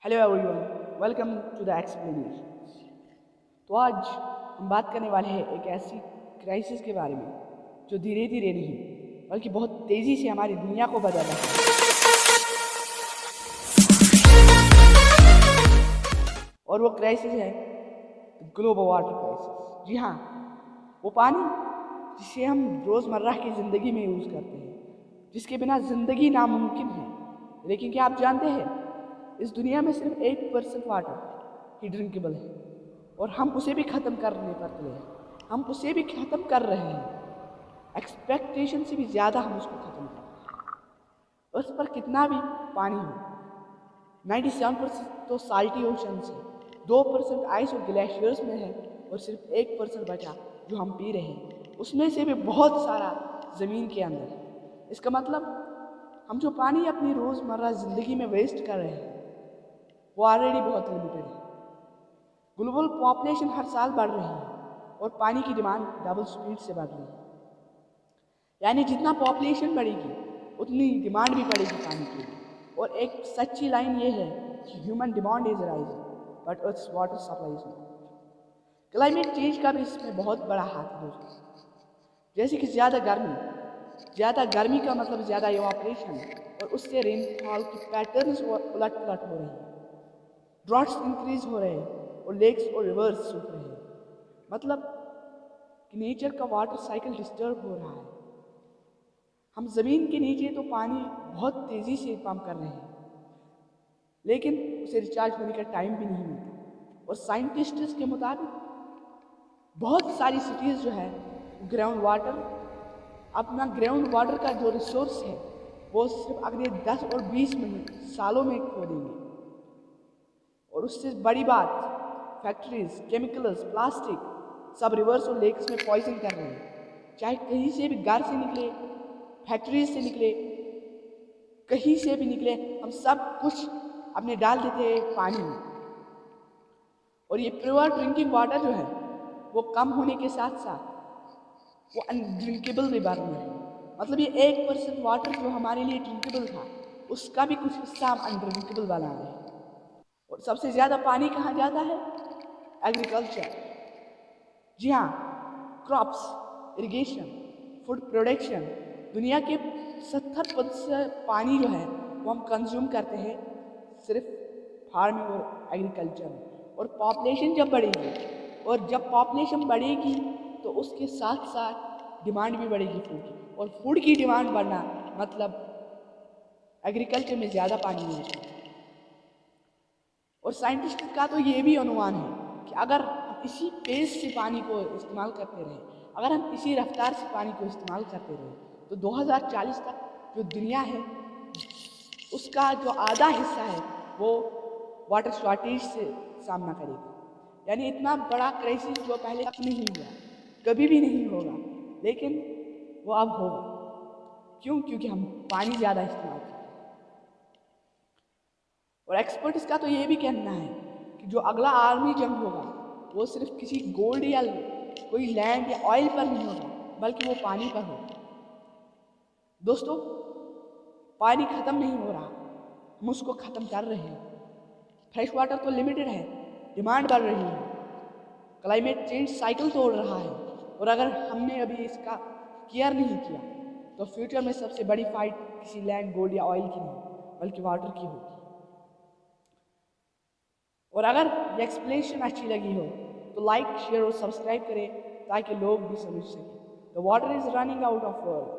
Hello everyone, welcome to the explanation. तो आज हम बात करने वाले हैं एक ऐसी क्राइसिस के बारे में जो धीरे धीरे नहीं बल्कि बहुत तेज़ी से हमारी दुनिया को बदल रहा है। और वो क्राइसिस है ग्लोबल वाटर क्राइसिस। जी हाँ, वो पानी जिसे हम रोज़मर्रा की ज़िंदगी में यूज़ करते हैं, जिसके बिना ज़िंदगी नामुमकिन है। लेकिन क्या आप जानते हैं, इस दुनिया में सिर्फ 8% वाटर ही ड्रिंकेबल है और हम उसे भी ख़त्म करने पर तुले हैं। हम उसे भी ख़त्म कर रहे हैं, एक्सपेक्टेशन से भी ज़्यादा हम उसको ख़त्म कर रहे हैं। उस पर कितना भी पानी हो, 97% तो साल्टी ओशंस है, 2% आइस और ग्लेशियर्स में है और सिर्फ 1% बचा जो हम पी रहे हैं, उसमें से भी बहुत सारा ज़मीन के अंदर है। इसका मतलब हम जो पानी अपनी रोज़मर्रा ज़िंदगी में वेस्ट कर रहे हैं वो ऑलरेडी बहुत लिमिटेड है। ग्लोबल पॉपुलेशन हर साल बढ़ रही है और पानी की डिमांड डबल स्पीड से बढ़ रही है। यानी जितना पॉपुलेशन बढ़ेगी उतनी डिमांड भी बढ़ेगी पानी की। और एक सच्ची लाइन ये है कि human demand is rising but it's water supply is not. Climate change का भी इसमें बहुत बड़ा हाथ है दोस्तों। जैसे कि ज़्यादा गर्मी का मतलब ज़्यादा इवापोरेशन और उससे रेनफॉल की पैटर्न्स उलट पुलट हो रही है। ड्रॉट्स इंक्रीज हो रहे हैं और लेक्स और रिवर्स सूख रहे हैं। मतलब कि नेचर का वाटर साइकिल डिस्टर्ब हो रहा है। हम ज़मीन के नीचे तो पानी बहुत तेज़ी से पंप कर रहे हैं, लेकिन उसे रिचार्ज होने का टाइम भी नहीं मिलता। और साइंटिस्ट्स के मुताबिक बहुत सारी सिटीज़ जो है ग्राउंड वाटर अपना ग्राउंड वाटर का जो रिसोर्स है वो सिर्फ अगले 10 और 20 सालों में खो देंगे। और उससे बड़ी बात, फैक्ट्रीज, केमिकल्स, प्लास्टिक सब रिवर्स और लेक्स में पॉइजन कर रहे हैं। चाहे कहीं से भी घर से निकले, फैक्ट्रीज से निकले, कहीं से भी निकले, हम सब कुछ अपने डाल देते हैं पानी में। और ये प्योर ड्रिंकिंग वाटर जो है वो कम होने के साथ साथ वो अनड्रिंकेबल भी बन रहे हैं। मतलब ये 1% वाटर जो हमारे लिए ड्रिंकेबल था उसका भी कुछ हिस्सा हम अनड्रिंकेबल बना रहे हैं। और सबसे ज़्यादा पानी कहाँ जाता है? एग्रीकल्चर। जी हाँ, क्रॉप्स, इरिगेशन, फूड प्रोडक्शन। दुनिया के 70% पानी जो है वो हम कंज्यूम करते हैं सिर्फ फार्मिंग और एग्रीकल्चर में। और पॉपुलेशन जब बढ़ेगी और जब पॉपुलेशन बढ़ेगी तो उसके साथ साथ डिमांड भी बढ़ेगी फूड की। और फूड की डिमांड बढ़ना मतलब एग्रीकल्चर में ज़्यादा पानी यूज होगा। और साइंटिस्ट का तो ये भी अनुमान है कि अगर हम इसी पेस से पानी को इस्तेमाल करते रहे, अगर हम इसी रफ्तार से पानी को इस्तेमाल करते रहे, तो 2040 तक जो दुनिया है उसका जो आधा हिस्सा है वो वाटर शॉर्टेज से सामना करेगा। यानी इतना बड़ा क्राइसिस जो पहले तक नहीं हुआ, कभी भी नहीं होगा, लेकिन वो अब होगा। क्यों? क्योंकि हम पानी ज़्यादा इस्तेमाल करते हैं। और एक्सपर्ट्स का तो ये भी कहना है कि जो अगला आर्मी जंग होगा वो सिर्फ किसी गोल्ड या कोई लैंड या ऑयल पर नहीं होगा, बल्कि वो पानी पर होगा। दोस्तों, पानी ख़त्म नहीं हो रहा, हम उसको ख़त्म कर रहे हैं। फ्रेश वाटर तो लिमिटेड है, डिमांड बढ़ रही है, क्लाइमेट चेंज साइकिल तोड़ रहा है। और अगर हमने अभी इसका केयर नहीं किया तो फ्यूचर में सबसे बड़ी फाइट किसी लैंड, गोल्ड या ऑयल की नहीं बल्कि वाटर की होगी। और अगर ये एक्सप्लेनेशन अच्छी लगी हो तो लाइक, शेयर और सब्सक्राइब करें ताकि लोग भी समझ सकें। The water is running out of world.